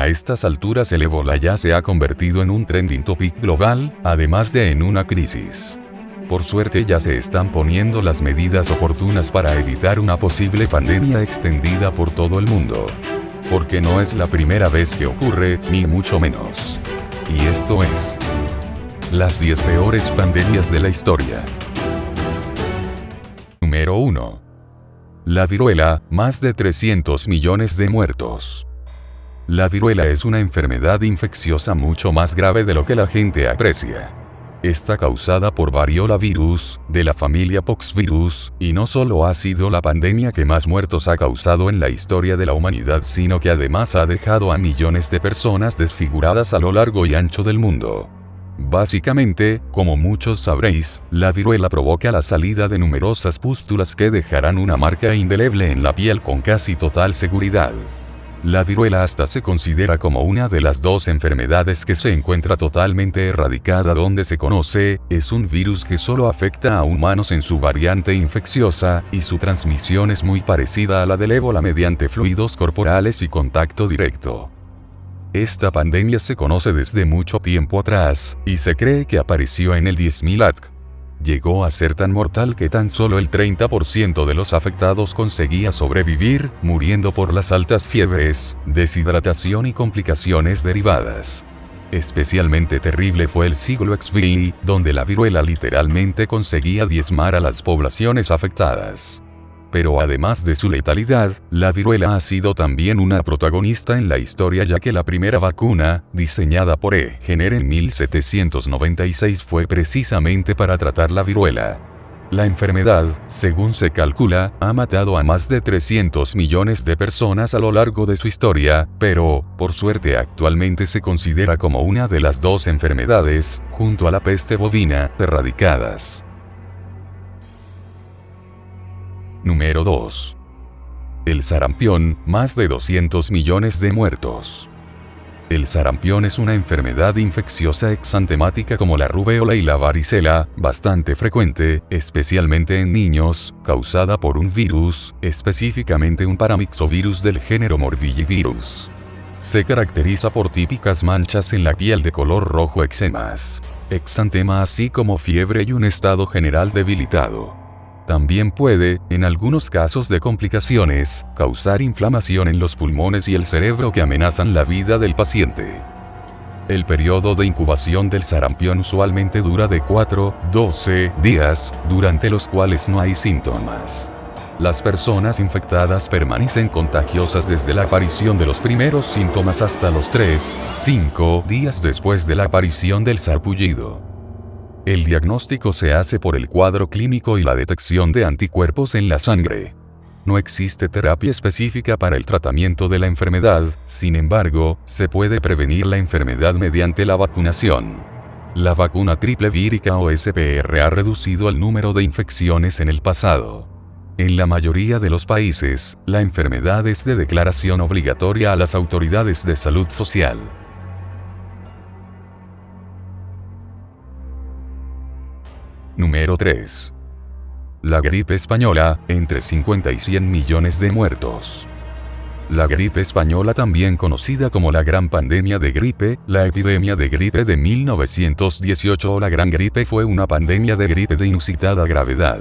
A estas alturas el ébola ya se ha convertido en un trending topic global, además de en una crisis. Por suerte ya se están poniendo las medidas oportunas para evitar una posible pandemia extendida por todo el mundo. Porque no es la primera vez que ocurre, ni mucho menos. Y esto es las 10 peores pandemias de la historia. Número 1. La viruela, más de 300 millones de muertos. La viruela es una enfermedad infecciosa mucho más grave de lo que la gente aprecia. Está causada por variola virus, de la familia poxvirus, y no solo ha sido la pandemia que más muertos ha causado en la historia de la humanidad, sino que además ha dejado a millones de personas desfiguradas a lo largo y ancho del mundo. Básicamente, como muchos sabréis, la viruela provoca la salida de numerosas pústulas que dejarán una marca indeleble en la piel con casi total seguridad. La viruela hasta se considera como una de las 2 enfermedades que se encuentra totalmente erradicada donde se conoce. Es un virus que solo afecta a humanos en su variante infecciosa, y su transmisión es muy parecida a la del ébola mediante fluidos corporales y contacto directo. Esta pandemia se conoce desde mucho tiempo atrás, y se cree que apareció en el 10.000 AD. Llegó a ser tan mortal que tan solo el 30% de los afectados conseguía sobrevivir, muriendo por las altas fiebres, deshidratación y complicaciones derivadas. Especialmente terrible fue el siglo XVI, donde la viruela literalmente conseguía diezmar a las poblaciones afectadas. Pero además de su letalidad, la viruela ha sido también una protagonista en la historia, ya que la primera vacuna, diseñada por E. Jenner en 1796, fue precisamente para tratar la viruela. La enfermedad, según se calcula, ha matado a más de 300 millones de personas a lo largo de su historia, pero, por suerte actualmente se considera como una de las 2 enfermedades, junto a la peste bovina, erradicadas. Número 2. El sarampión, más de 200 millones de muertos. El sarampión es una enfermedad infecciosa exantemática como la rubéola y la varicela, bastante frecuente, especialmente en niños, causada por un virus, específicamente un paramyxovirus del género Morbillivirus. Se caracteriza por típicas manchas en la piel de color rojo, eczemas, exantema, así como fiebre y un estado general debilitado. También puede, en algunos casos de complicaciones, causar inflamación en los pulmones y el cerebro que amenazan la vida del paciente. El periodo de incubación del sarampión usualmente dura de 4 a 12 días, durante los cuales no hay síntomas. Las personas infectadas permanecen contagiosas desde la aparición de los primeros síntomas hasta los 3-5 días después de la aparición del sarpullido. El diagnóstico se hace por el cuadro clínico y la detección de anticuerpos en la sangre. No existe terapia específica para el tratamiento de la enfermedad, sin embargo, se puede prevenir la enfermedad mediante la vacunación. La vacuna triple vírica o SPR ha reducido el número de infecciones en el pasado. En la mayoría de los países, la enfermedad es de declaración obligatoria a las autoridades de salud social. Número 3. La gripe española, entre 50 y 100 millones de muertos. La gripe española, también conocida como la Gran Pandemia de Gripe, la epidemia de gripe de 1918 o la Gran Gripe, fue una pandemia de gripe de inusitada gravedad.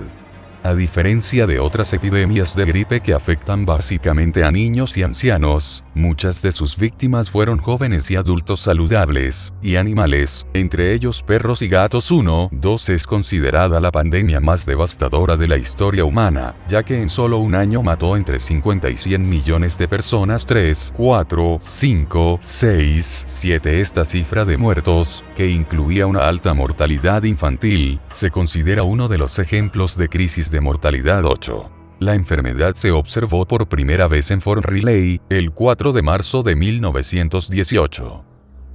A diferencia de otras epidemias de gripe que afectan básicamente a niños y ancianos, muchas de sus víctimas fueron jóvenes y adultos saludables, y animales, entre ellos perros y gatos. 2 Es considerada la pandemia más devastadora de la historia humana, ya que en solo un año mató entre 50 y 100 millones de personas. 3, 4, 5, 6, 7 Esta cifra de muertos, que incluía una alta mortalidad infantil, se considera uno de los ejemplos de crisis de mortalidad. 8. La enfermedad se observó por primera vez en Fort Riley, el 4 de marzo de 1918.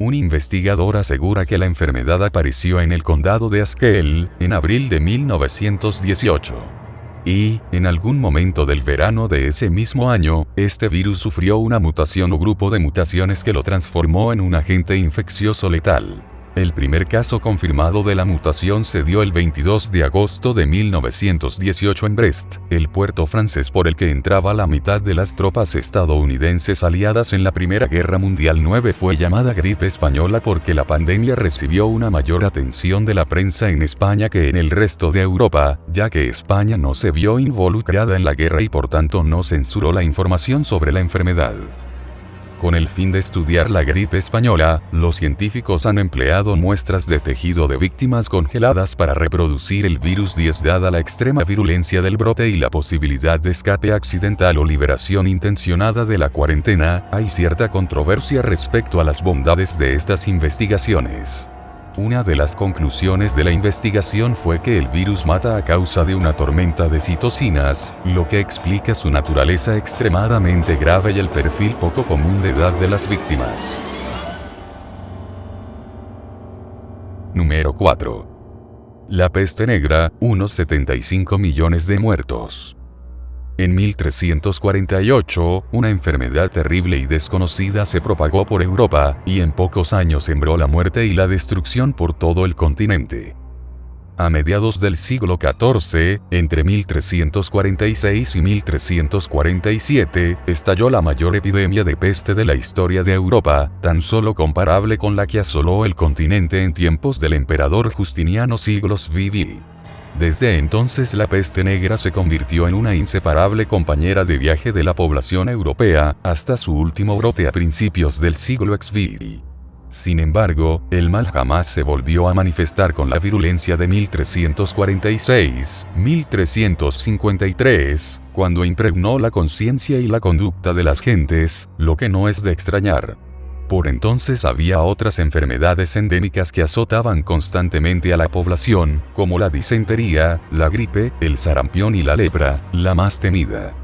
Un investigador asegura que la enfermedad apareció en el condado de Haskell, en abril de 1918. Y, en algún momento del verano de ese mismo año, este virus sufrió una mutación o grupo de mutaciones que lo transformó en un agente infeccioso letal. El primer caso confirmado de la mutación se dio el 22 de agosto de 1918 en Brest, el puerto francés por el que entraba la mitad de las tropas estadounidenses aliadas en la Primera Guerra Mundial. 9 Fue llamada gripe española porque la pandemia recibió una mayor atención de la prensa en España que en el resto de Europa, ya que España no se vio involucrada en la guerra y por tanto no censuró la información sobre la enfermedad. Con el fin de estudiar la gripe española, los científicos han empleado muestras de tejido de víctimas congeladas para reproducir el virus 10. Dada la extrema virulencia del brote y la posibilidad de escape accidental o liberación intencionada de la cuarentena, hay cierta controversia respecto a las bondades de estas investigaciones. Una de las conclusiones de la investigación fue que el virus mata a causa de una tormenta de citocinas, lo que explica su naturaleza extremadamente grave y el perfil poco común de edad de las víctimas. Número 4. La peste negra, unos 75 millones de muertos. En 1348, una enfermedad terrible y desconocida se propagó por Europa, y en pocos años sembró la muerte y la destrucción por todo el continente. A mediados del siglo XIV, entre 1346 y 1347, estalló la mayor epidemia de peste de la historia de Europa, tan solo comparable con la que asoló el continente en tiempos del emperador Justiniano siglos VV. Desde entonces la peste negra se convirtió en una inseparable compañera de viaje de la población europea, hasta su último brote a principios del siglo XVI. Sin embargo, el mal jamás se volvió a manifestar con la virulencia de 1346-1353, cuando impregnó la conciencia y la conducta de las gentes, lo que no es de extrañar. Por entonces había otras enfermedades endémicas que azotaban constantemente a la población, como la disentería, la gripe, el sarampión y la lepra, la más temida.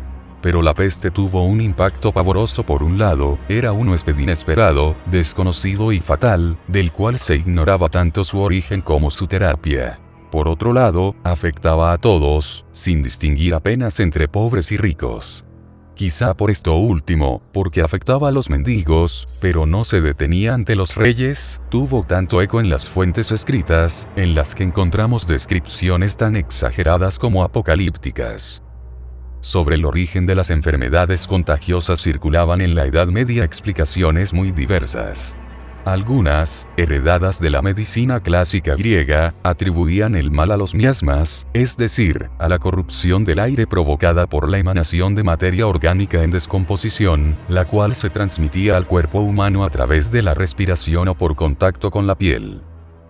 Pero la peste tuvo un impacto pavoroso. Por un lado, era un huésped inesperado, desconocido y fatal, del cual se ignoraba tanto su origen como su terapia. Por otro lado, afectaba a todos, sin distinguir apenas entre pobres y ricos. Quizá por esto último, porque afectaba a los mendigos, pero no se detenía ante los reyes, tuvo tanto eco en las fuentes escritas, en las que encontramos descripciones tan exageradas como apocalípticas. Sobre el origen de las enfermedades contagiosas circulaban en la Edad Media explicaciones muy diversas. Algunas, heredadas de la medicina clásica griega, atribuían el mal a los miasmas, es decir, a la corrupción del aire provocada por la emanación de materia orgánica en descomposición, la cual se transmitía al cuerpo humano a través de la respiración o por contacto con la piel.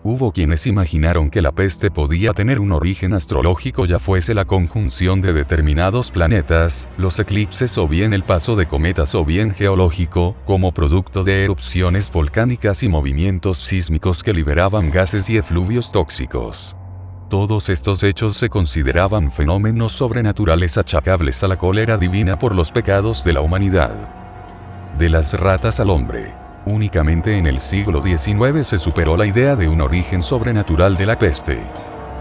Hubo quienes imaginaron que la peste podía tener un origen astrológico, ya fuese la conjunción de determinados planetas, los eclipses o bien el paso de cometas o bien geológico, como producto de erupciones volcánicas y movimientos sísmicos que liberaban gases y efluvios tóxicos. Todos estos hechos se consideraban fenómenos sobrenaturales achacables a la cólera divina por los pecados de la humanidad. De las ratas al hombre. Únicamente en el siglo XIX se superó la idea de un origen sobrenatural de la peste.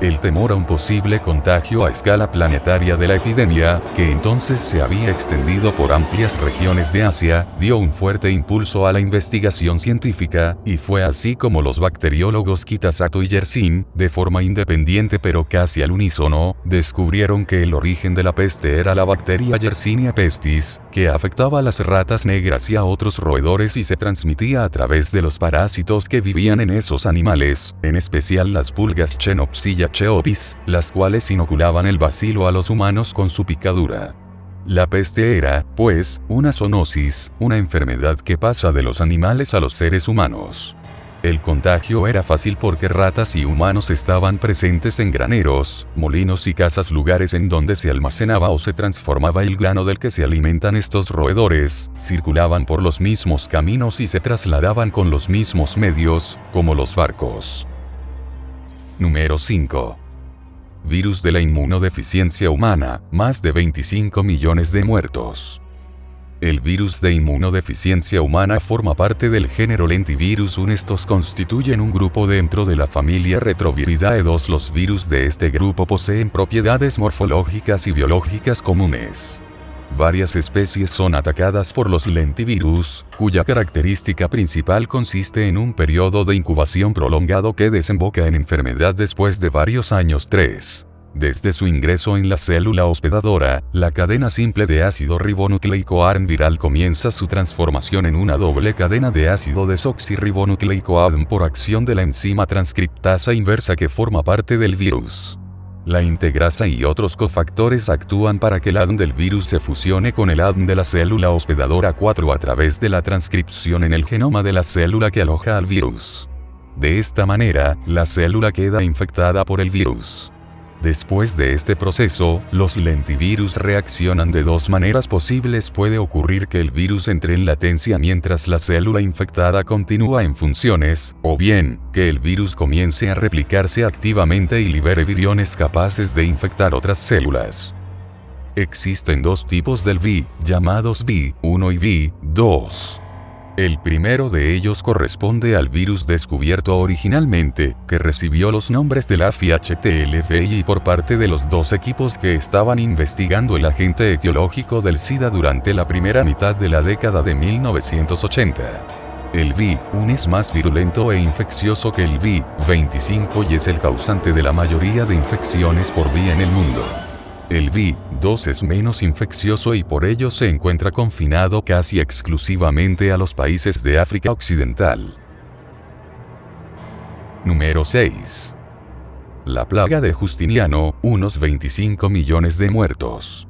El temor a un posible contagio a escala planetaria de la epidemia, que entonces se había extendido por amplias regiones de Asia, dio un fuerte impulso a la investigación científica, y fue así como los bacteriólogos Kitasato y Yersin, de forma independiente pero casi al unísono, descubrieron que el origen de la peste era la bacteria Yersinia pestis, que afectaba a las ratas negras y a otros roedores y se transmitía a través de los parásitos que vivían en esos animales, en especial las pulgas Chenopsilla cheopis, las cuales inoculaban el bacilo a los humanos con su picadura. La peste era, pues, una zoonosis, una enfermedad que pasa de los animales a los seres humanos. El contagio era fácil porque ratas y humanos estaban presentes en graneros, molinos y casas, lugares en donde se almacenaba o se transformaba el grano del que se alimentan estos roedores, circulaban por los mismos caminos y se trasladaban con los mismos medios, como los barcos. Número 5. Virus de la inmunodeficiencia humana, más de 25 millones de muertos. El virus de inmunodeficiencia humana forma parte del género Lentivirus. Estos constituyen un grupo dentro de la familia Retroviridae. Los virus de este grupo poseen propiedades morfológicas y biológicas comunes. Varias especies son atacadas por los lentivirus, cuya característica principal consiste en un periodo de incubación prolongado que desemboca en enfermedad después de varios años. 3. Desde su ingreso en la célula hospedadora, la cadena simple de ácido ribonucleico ARN viral comienza su transformación en una doble cadena de ácido desoxirribonucleico ADN por acción de la enzima transcriptasa inversa que forma parte del virus. La integrasa y otros cofactores actúan para que el ADN del virus se fusione con el ADN de la célula hospedadora 4 a través de la transcripción en el genoma de la célula que aloja al virus. De esta manera, la célula queda infectada por el virus. Después de este proceso, los lentivirus reaccionan de dos maneras posibles. Puede ocurrir que el virus entre en latencia mientras la célula infectada continúa en funciones, o bien, que el virus comience a replicarse activamente y libere viriones capaces de infectar otras células. Existen dos tipos del VI, llamados VI1 y VI2. El primero de ellos corresponde al virus descubierto originalmente, que recibió los nombres de la FIHTLFI por parte de los dos equipos que estaban investigando el agente etiológico del SIDA durante la primera mitad de la década de 1980. El VI1 es más virulento e infeccioso que el VI25 y es el causante de la mayoría de infecciones por vía en el mundo. El VI2 es menos infeccioso y por ello se encuentra confinado casi exclusivamente a los países de África Occidental. Número 6. La plaga de Justiniano, unos 25 millones de muertos.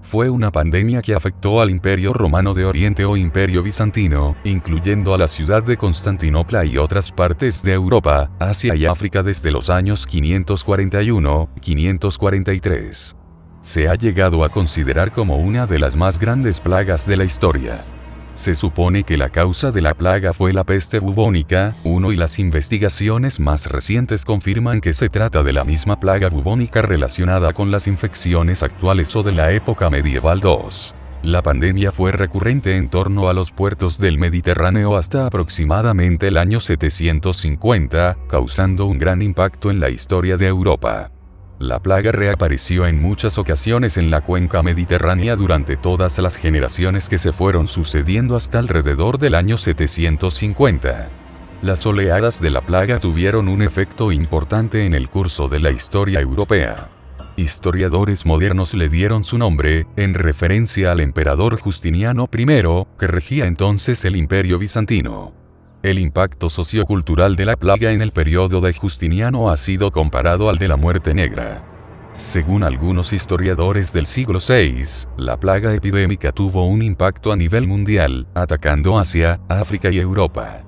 Fue una pandemia que afectó al Imperio Romano de Oriente o Imperio Bizantino, incluyendo a la ciudad de Constantinopla y otras partes de Europa, Asia y África desde los años 541-543. Se ha llegado a considerar como una de las más grandes plagas de la historia. Se supone que la causa de la plaga fue la peste bubónica, 1 y las investigaciones más recientes confirman que se trata de la misma plaga bubónica relacionada con las infecciones actuales o de la época medieval. 2. La pandemia fue recurrente en torno a los puertos del Mediterráneo hasta aproximadamente el año 750, causando un gran impacto en la historia de Europa. La plaga reapareció en muchas ocasiones en la cuenca mediterránea durante todas las generaciones que se fueron sucediendo hasta alrededor del año 750. Las oleadas de la plaga tuvieron un efecto importante en el curso de la historia europea. Historiadores modernos le dieron su nombre, en referencia al emperador Justiniano I, que regía entonces el Imperio Bizantino. El impacto sociocultural de la plaga en el periodo de Justiniano ha sido comparado al de la muerte negra. Según algunos historiadores del siglo VI, la plaga epidémica tuvo un impacto a nivel mundial, atacando Asia, África y Europa.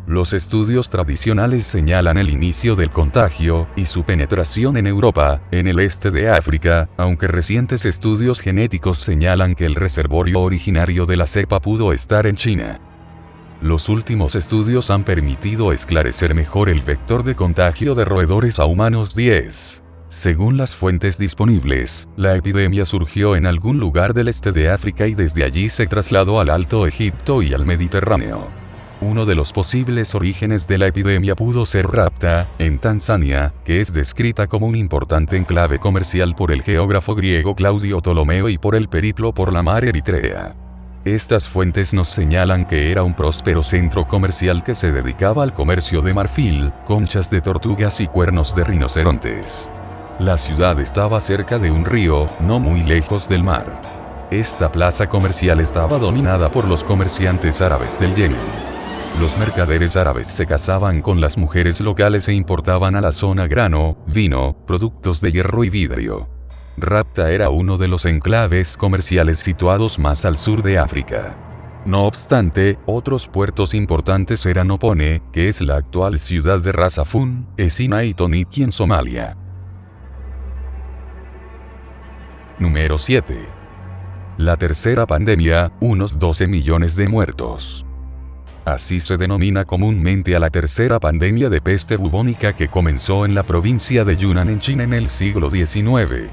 Los estudios tradicionales señalan el inicio del contagio y su penetración en Europa, en el este de África, aunque recientes estudios genéticos señalan que el reservorio originario de la cepa pudo estar en China. Los últimos estudios han permitido esclarecer mejor el vector de contagio de roedores a humanos. 10. Según las fuentes disponibles, la epidemia surgió en algún lugar del este de África y desde allí se trasladó al Alto Egipto y al Mediterráneo. Uno de los posibles orígenes de la epidemia pudo ser Rapta, en Tanzania, que es descrita como un importante enclave comercial por el geógrafo griego Claudio Ptolomeo y por el periplo por la mar Eritrea. Estas fuentes nos señalan que era un próspero centro comercial que se dedicaba al comercio de marfil, conchas de tortugas y cuernos de rinocerontes. La ciudad estaba cerca de un río, no muy lejos del mar. Esta plaza comercial estaba dominada por los comerciantes árabes del Yemen. Los mercaderes árabes se casaban con las mujeres locales e importaban a la zona grano, vino, productos de hierro y vidrio. Rapta era uno de los enclaves comerciales situados más al sur de África. No obstante, otros puertos importantes eran Opone, que es la actual ciudad de Ras Afun, Esina y Toniki en Somalia. Número 7. La tercera pandemia, unos 12 millones de muertos. Así se denomina comúnmente a la tercera pandemia de peste bubónica que comenzó en la provincia de Yunnan en China en el siglo XIX.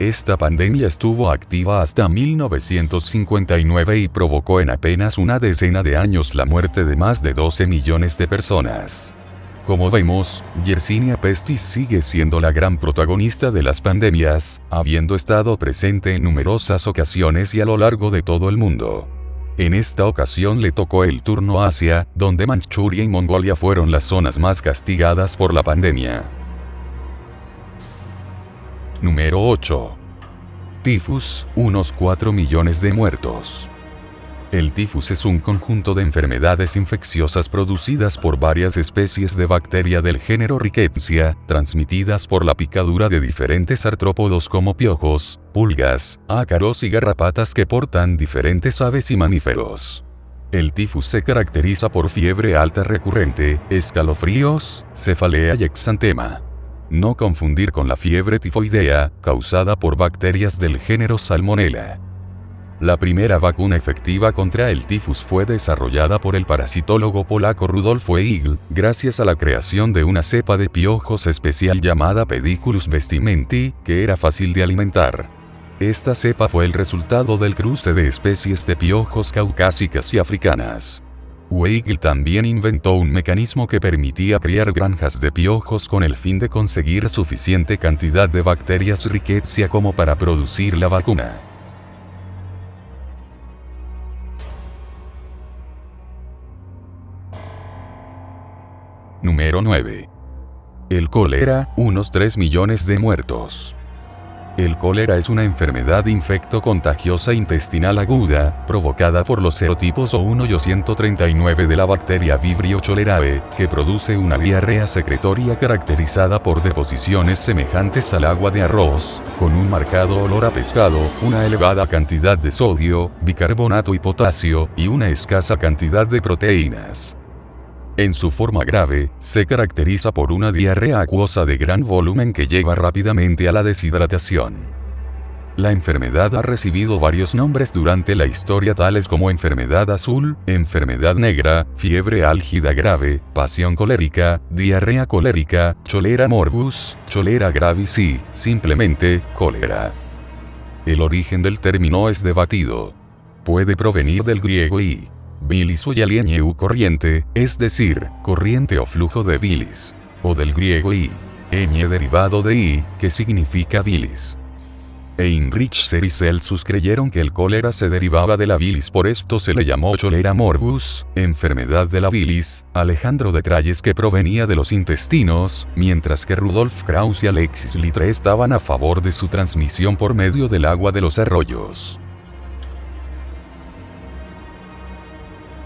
Esta pandemia estuvo activa hasta 1959 y provocó en apenas una decena de años la muerte de más de 12 millones de personas. Como vemos, Yersinia pestis sigue siendo la gran protagonista de las pandemias, habiendo estado presente en numerosas ocasiones y a lo largo de todo el mundo. En esta ocasión le tocó el turno a Asia, donde Manchuria y Mongolia fueron las zonas más castigadas por la pandemia. Número 8. Tifus, unos 4 millones de muertos. El tifus es un conjunto de enfermedades infecciosas producidas por varias especies de bacteria del género Rickettsia, transmitidas por la picadura de diferentes artrópodos como piojos, pulgas, ácaros y garrapatas que portan diferentes aves y mamíferos. El tifus se caracteriza por fiebre alta recurrente, escalofríos, cefalea y exantema. No confundir con la fiebre tifoidea, causada por bacterias del género Salmonella. La primera vacuna efectiva contra el tifus fue desarrollada por el parasitólogo polaco Rudolf Weigl, gracias a la creación de una cepa de piojos especial llamada Pediculus vestimenti, que era fácil de alimentar. Esta cepa fue el resultado del cruce de especies de piojos caucásicas y africanas. Weigl también inventó un mecanismo que permitía criar granjas de piojos con el fin de conseguir suficiente cantidad de bacterias Rickettsia como para producir la vacuna. Número 9. El cólera, unos 3 millones de muertos. El cólera es una enfermedad infecto-contagiosa intestinal aguda, provocada por los serotipos O1 y O139 de la bacteria Vibrio cholerae, que produce una diarrea secretoria caracterizada por deposiciones semejantes al agua de arroz, con un marcado olor a pescado, una elevada cantidad de sodio, bicarbonato y potasio, y una escasa cantidad de proteínas. En su forma grave, se caracteriza por una diarrea acuosa de gran volumen que lleva rápidamente a la deshidratación. La enfermedad ha recibido varios nombres durante la historia, tales como enfermedad azul, enfermedad negra, fiebre álgida grave, pasión colérica, diarrea colérica, cholera morbus, cholera gravis y, simplemente, cólera. El origen del término es debatido. Puede provenir del griego y bilis o yalieneu corriente, es decir, corriente o flujo de bilis, o del griego y eñe derivado de i, que significa bilis. Heinrich y Celsus creyeron que el cólera se derivaba de la bilis, por esto se le llamó cholera morbus, enfermedad de la bilis. Alejandro de Tralles que provenía de los intestinos, mientras que Rudolf Krauss y Alexis Litre estaban a favor de su transmisión por medio del agua de los arroyos.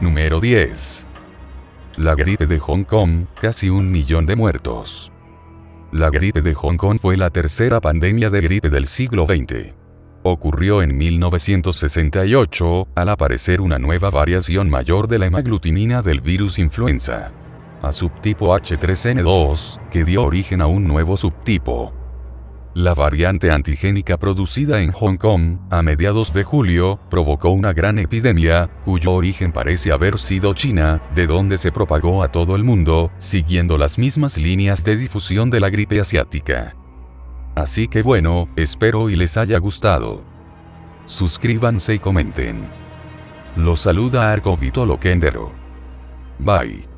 Número 10. La gripe de Hong Kong, casi 1 millón de muertos. La gripe de Hong Kong fue la tercera pandemia de gripe del siglo XX. Ocurrió en 1968, al aparecer una nueva variación mayor de la hemaglutinina del virus influenza, a subtipo H3N2, que dio origen a un nuevo subtipo. La variante antigénica producida en Hong Kong, a mediados de julio, provocó una gran epidemia, cuyo origen parece haber sido China, de donde se propagó a todo el mundo, siguiendo las mismas líneas de difusión de la gripe asiática. Así que bueno, espero y les haya gustado. Suscríbanse y comenten. Los saluda Arcovito Loquendero. Bye.